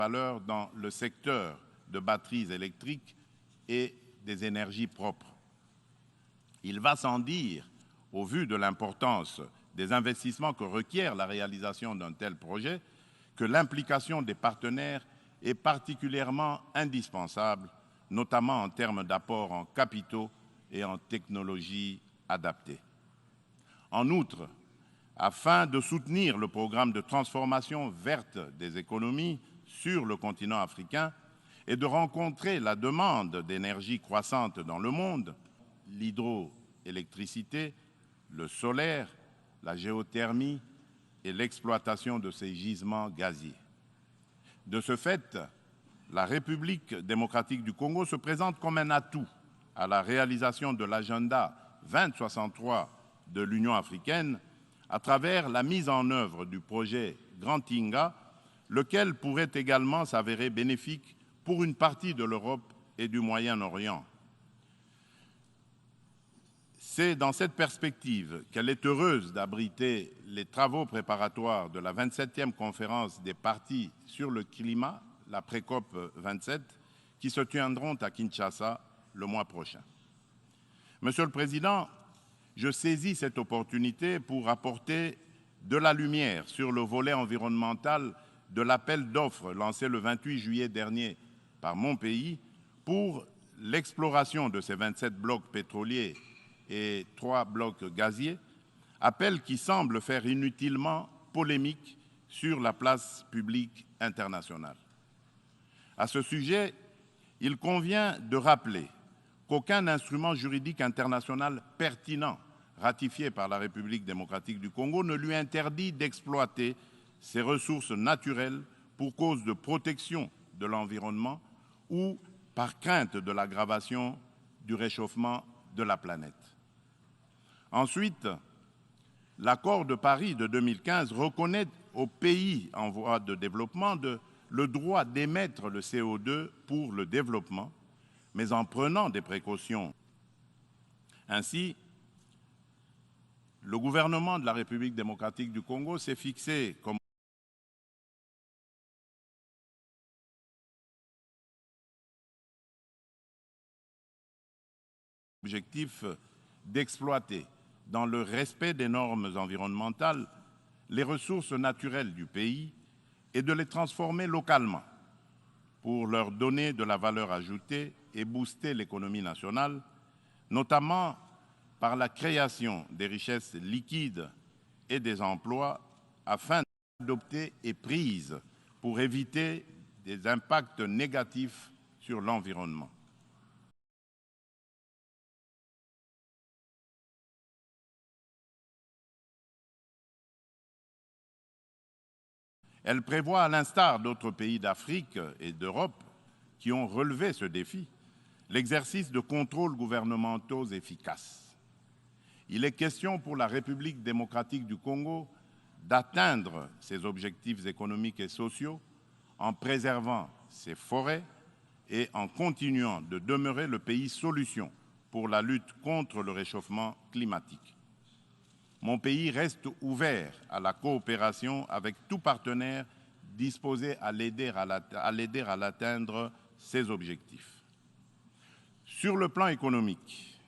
valeur dans le secteur de batteries électriques et des énergies propres. Il va sans dire, au vu de l'importance des investissements que requiert la réalisation d'un tel projet, que l'implication des partenaires est particulièrement indispensable, notamment en termes d'apport en capitaux et en technologies adaptées. En outre, afin de soutenir le programme de transformation verte des économies sur le continent africain et de rencontrer la demande d'énergie croissante dans le monde, l'hydroélectricité, le solaire, la géothermie et l'exploitation de ces gisements gaziers. De ce fait, la République démocratique du Congo se présente comme un atout à la réalisation de l'agenda 2063 de l'Union africaine à travers la mise en œuvre du projet Grand Inga, lequel pourrait également s'avérer bénéfique pour une partie de l'Europe et du Moyen-Orient. C'est dans cette perspective qu'elle est heureuse d'abriter les travaux préparatoires de la 27e conférence des parties sur le climat, la pré-COP 27, qui se tiendront à Kinshasa le mois prochain. Monsieur le Président, je saisis cette opportunité pour apporter de la lumière sur le volet environnemental de l'appel d'offres lancé le 28 juillet dernier par mon pays pour l'exploration de ces 27 blocs pétroliers et 3 blocs gaziers, appel qui semble faire inutilement polémique sur la place publique internationale. À ce sujet, il convient de rappeler qu'aucun instrument juridique international pertinent ratifié par la République démocratique du Congo ne lui interdit d'exploiter ses ressources naturelles pour cause de protection de l'environnement ou par crainte de l'aggravation du réchauffement de la planète. Ensuite, l'accord de Paris de 2015 reconnaît aux pays en voie de développement le droit d'émettre le CO2 pour le développement, mais en prenant des précautions. Ainsi, le gouvernement de la République démocratique du Congo s'est fixé comme objectif d'exploiter, dans le respect des normes environnementales, les ressources naturelles du pays et de les transformer localement pour leur donner de la valeur ajoutée et booster l'économie nationale, notamment par la création des richesses liquides et des emplois afin d'adopter et prises pour éviter des impacts négatifs sur l'environnement. Elle prévoit, à l'instar d'autres pays d'Afrique et d'Europe qui ont relevé ce défi, l'exercice de contrôles gouvernementaux efficaces. Il est question pour la République démocratique du Congo d'atteindre ses objectifs économiques et sociaux en préservant ses forêts et en continuant de demeurer le pays solution pour la lutte contre le réchauffement climatique. Mon pays reste ouvert à la coopération avec tout partenaire disposé à l'aider à l'atteindre ces objectifs. Sur le plan économique,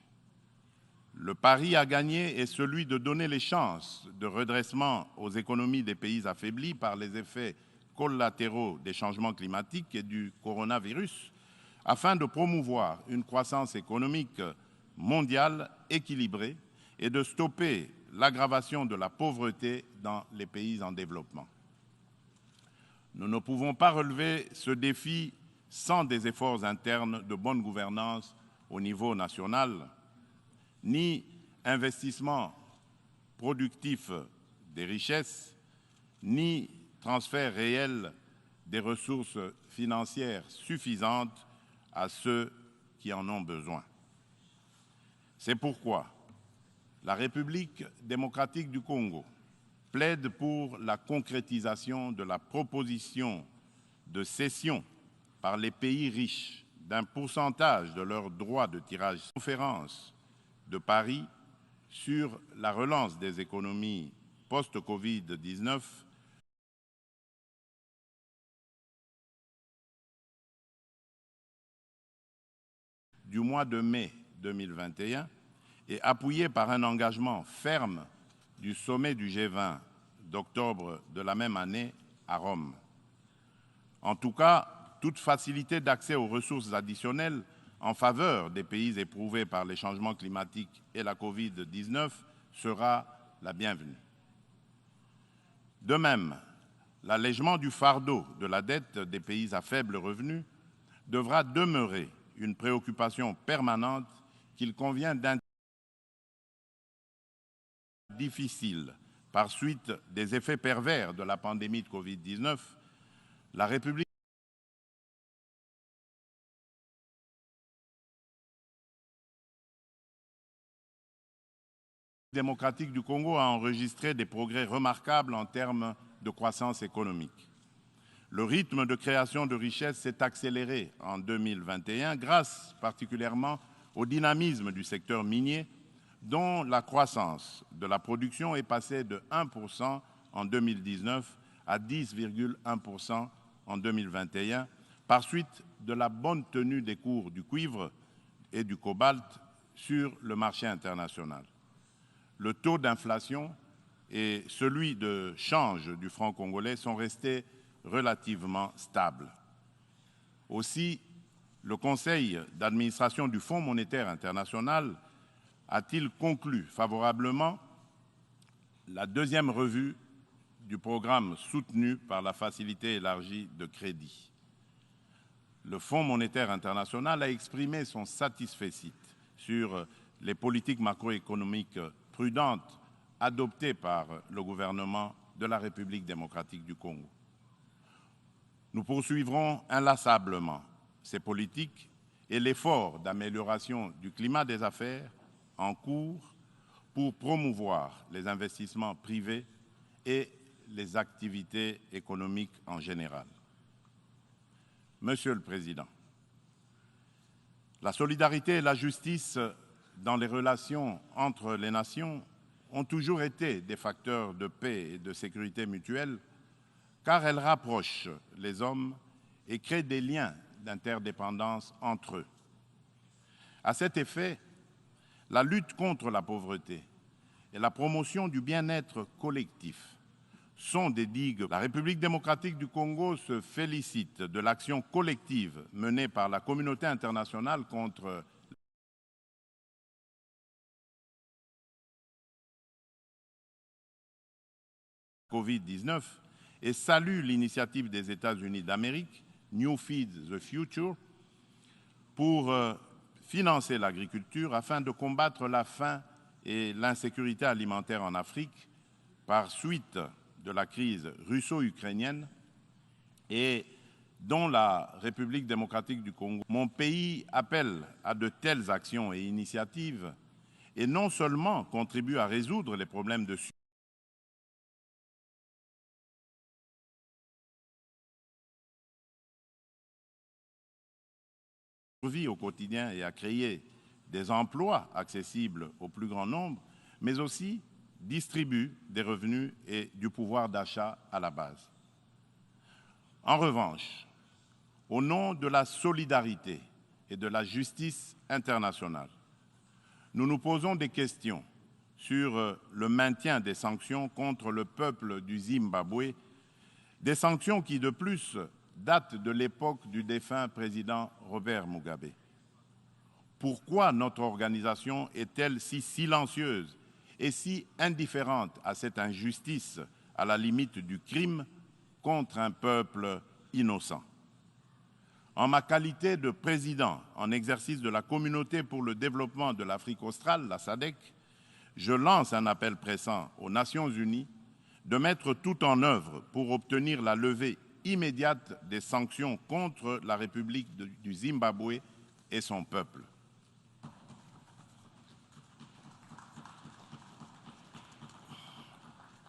le pari à gagner est celui de donner les chances de redressement aux économies des pays affaiblis par les effets collatéraux des changements climatiques et du coronavirus, afin de promouvoir une croissance économique mondiale équilibrée et de stopper l'aggravation de la pauvreté dans les pays en développement. Nous ne pouvons pas relever ce défi sans des efforts internes de bonne gouvernance au niveau national, ni investissement productif des richesses, ni transfert réel des ressources financières suffisantes à ceux qui en ont besoin. C'est pourquoi la République démocratique du Congo plaide pour la concrétisation de la proposition de cession par les pays riches d'un pourcentage de leurs droits de tirage. Conférence de Paris sur la relance des économies post-Covid-19 du mois de mai 2021 et appuyé par un engagement ferme du sommet du G20 d'octobre de la même année à Rome. En tout cas, toute facilité d'accès aux ressources additionnelles en faveur des pays éprouvés par les changements climatiques et la Covid-19 sera la bienvenue. De même, l'allègement du fardeau de la dette des pays à faible revenu devra demeurer une préoccupation permanente qu'il convient d'intégrer difficile par suite des effets pervers de la pandémie de Covid-19, la République démocratique du Congo a enregistré des progrès remarquables en termes de croissance économique. Le rythme de création de richesses s'est accéléré en 2021 grâce particulièrement au dynamisme du secteur minier dont la croissance de la production est passée de 1% en 2019 à 10,1% en 2021 par suite de la bonne tenue des cours du cuivre et du cobalt sur le marché international. Le taux d'inflation et celui de change du franc congolais sont restés relativement stables. Aussi, le Conseil d'administration du Fonds monétaire international a-t-il conclu favorablement la deuxième revue du programme soutenu par la facilité élargie de crédit. Le Fonds monétaire international a exprimé son satisfecit sur les politiques macroéconomiques prudentes adoptées par le gouvernement de la République démocratique du Congo. Nous poursuivrons inlassablement ces politiques et l'effort d'amélioration du climat des affaires en cours pour promouvoir les investissements privés et les activités économiques en général. Monsieur le Président, la solidarité et la justice dans les relations entre les nations ont toujours été des facteurs de paix et de sécurité mutuelle car elles rapprochent les hommes et créent des liens d'interdépendance entre eux. À cet effet, la lutte contre la pauvreté et la promotion du bien-être collectif sont des digues. La République démocratique du Congo se félicite de l'action collective menée par la communauté internationale contre la Covid-19 et salue l'initiative des États-Unis d'Amérique, New Feed the Future, pour financer l'agriculture afin de combattre la faim et l'insécurité alimentaire en Afrique par suite de la crise russo-ukrainienne et dont la République démocratique du Congo. Mon pays appelle à de telles actions et initiatives et non seulement contribue à résoudre les problèmes de survie au quotidien et à créer des emplois accessibles au plus grand nombre, mais aussi distribue des revenus et du pouvoir d'achat à la base. En revanche, au nom de la solidarité et de la justice internationale, nous nous posons des questions sur le maintien des sanctions contre le peuple du Zimbabwe, des sanctions qui, de plus, datent de l'époque du défunt président Robert Mugabe. Pourquoi notre organisation est-elle si silencieuse et si indifférente à cette injustice à la limite du crime contre un peuple innocent? En ma qualité de président en exercice de la Communauté pour le développement de l'Afrique australe, la SADC, je lance un appel pressant aux Nations unies de mettre tout en œuvre pour obtenir la levée immédiate des sanctions contre la République du Zimbabwe et son peuple.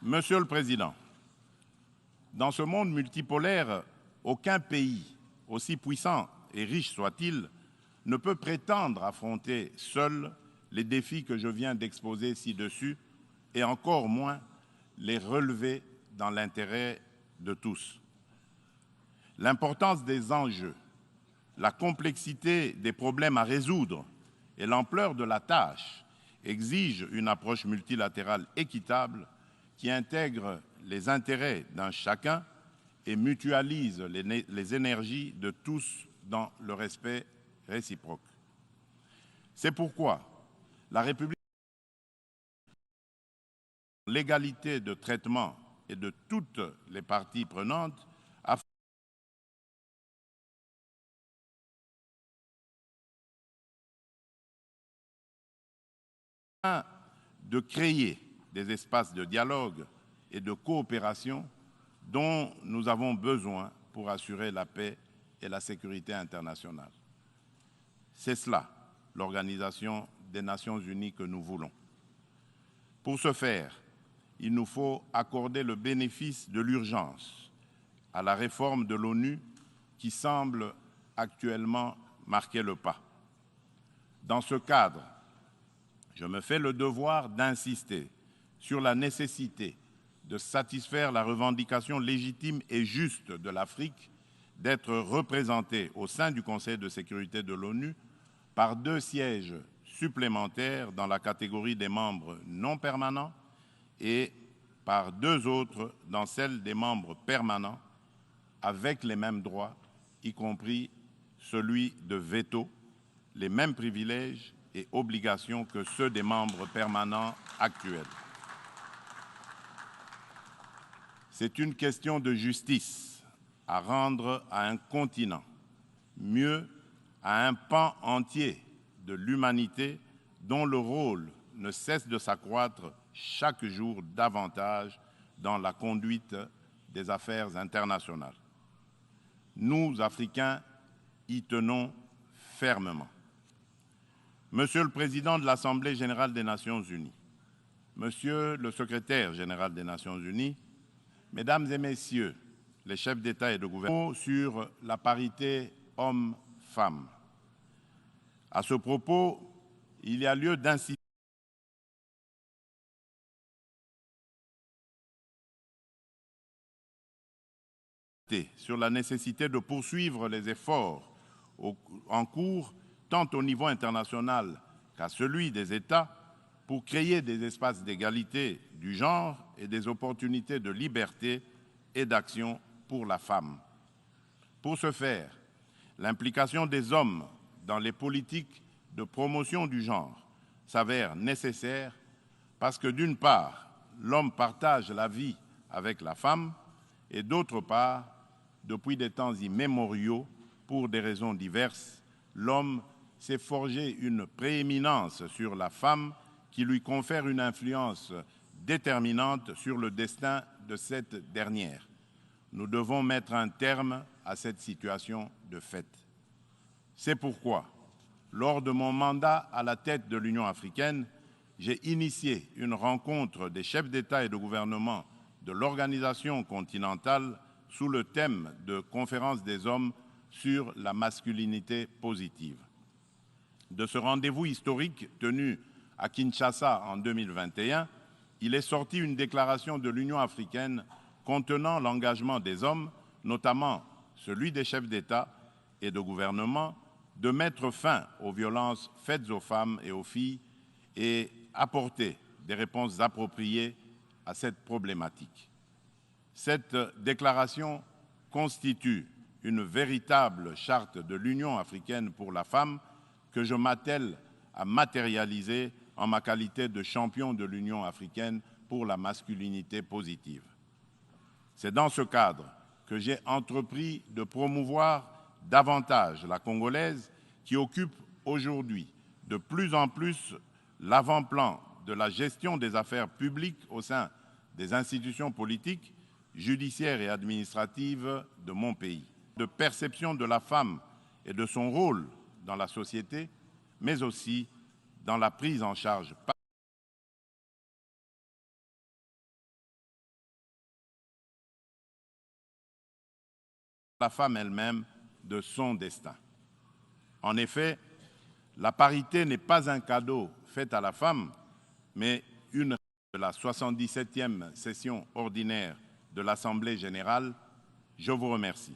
Monsieur le Président, dans ce monde multipolaire, aucun pays, aussi puissant et riche soit-il, ne peut prétendre affronter seul les défis que je viens d'exposer ci-dessus et encore moins les relever dans l'intérêt de tous. L'importance des enjeux la complexité des problèmes à résoudre et l'ampleur de la tâche exigent une approche multilatérale équitable qui intègre les intérêts d'un chacun et mutualise les énergies de tous dans le respect réciproque. C'est pourquoi la République, l'égalité de traitement et de toutes les parties prenantes, afin de créer des espaces de dialogue et de coopération dont nous avons besoin pour assurer la paix et la sécurité internationale. C'est cela, l'Organisation des Nations Unies que nous voulons. Pour ce faire, il nous faut accorder le bénéfice de l'urgence à la réforme de l'ONU qui semble actuellement marquer le pas. Dans ce cadre, je me fais le devoir d'insister sur la nécessité de satisfaire la revendication légitime et juste de l'Afrique d'être représentée au sein du Conseil de sécurité de l'ONU par 2 sièges supplémentaires dans la catégorie des membres non permanents et par 2 autres dans celle des membres permanents avec les mêmes droits, y compris celui de veto, les mêmes privilèges et obligations que ceux des membres permanents actuels. C'est une question de justice à rendre à un continent, mieux à un pan entier de l'humanité dont le rôle ne cesse de s'accroître chaque jour davantage dans la conduite des affaires internationales. Nous, Africains, y tenons fermement. Monsieur le Président de l'Assemblée générale des Nations unies, Monsieur le Secrétaire général des Nations unies, Mesdames et Messieurs les chefs d'État et de gouvernement, sur la parité hommes-femmes. À ce propos, il y a lieu d'insister sur la nécessité de poursuivre les efforts en cours, tant au niveau international qu'à celui des États, pour créer des espaces d'égalité du genre et des opportunités de liberté et d'action pour la femme. Pour ce faire, l'implication des hommes dans les politiques de promotion du genre s'avère nécessaire parce que, d'une part, l'homme partage la vie avec la femme et, d'autre part, depuis des temps immémoriaux, pour des raisons diverses, l'homme s'est forgé une prééminence sur la femme qui lui confère une influence déterminante sur le destin de cette dernière. Nous devons mettre un terme à cette situation de fait. C'est pourquoi, lors de mon mandat à la tête de l'Union africaine, j'ai initié une rencontre des chefs d'État et de gouvernement de l'organisation continentale sous le thème de Conférence des hommes sur la masculinité positive. De ce rendez-vous historique tenu à Kinshasa en 2021, il est sorti une déclaration de l'Union africaine contenant l'engagement des hommes, notamment celui des chefs d'État et de gouvernement, de mettre fin aux violences faites aux femmes et aux filles et apporter des réponses appropriées à cette problématique. Cette déclaration constitue une véritable charte de l'Union africaine pour la femme que je m'attelle à matérialiser en ma qualité de champion de l'Union africaine pour la masculinité positive. C'est dans ce cadre que j'ai entrepris de promouvoir davantage la Congolaise qui occupe aujourd'hui de plus en plus l'avant-plan de la gestion des affaires publiques au sein des institutions politiques, judiciaires et administratives de mon pays. De perception de la femme et de son rôle dans la société, mais aussi dans la prise en charge par la femme elle-même de son destin. En effet, la parité n'est pas un cadeau fait à la femme, mais une de la 77e session ordinaire de l'Assemblée générale. Je vous remercie.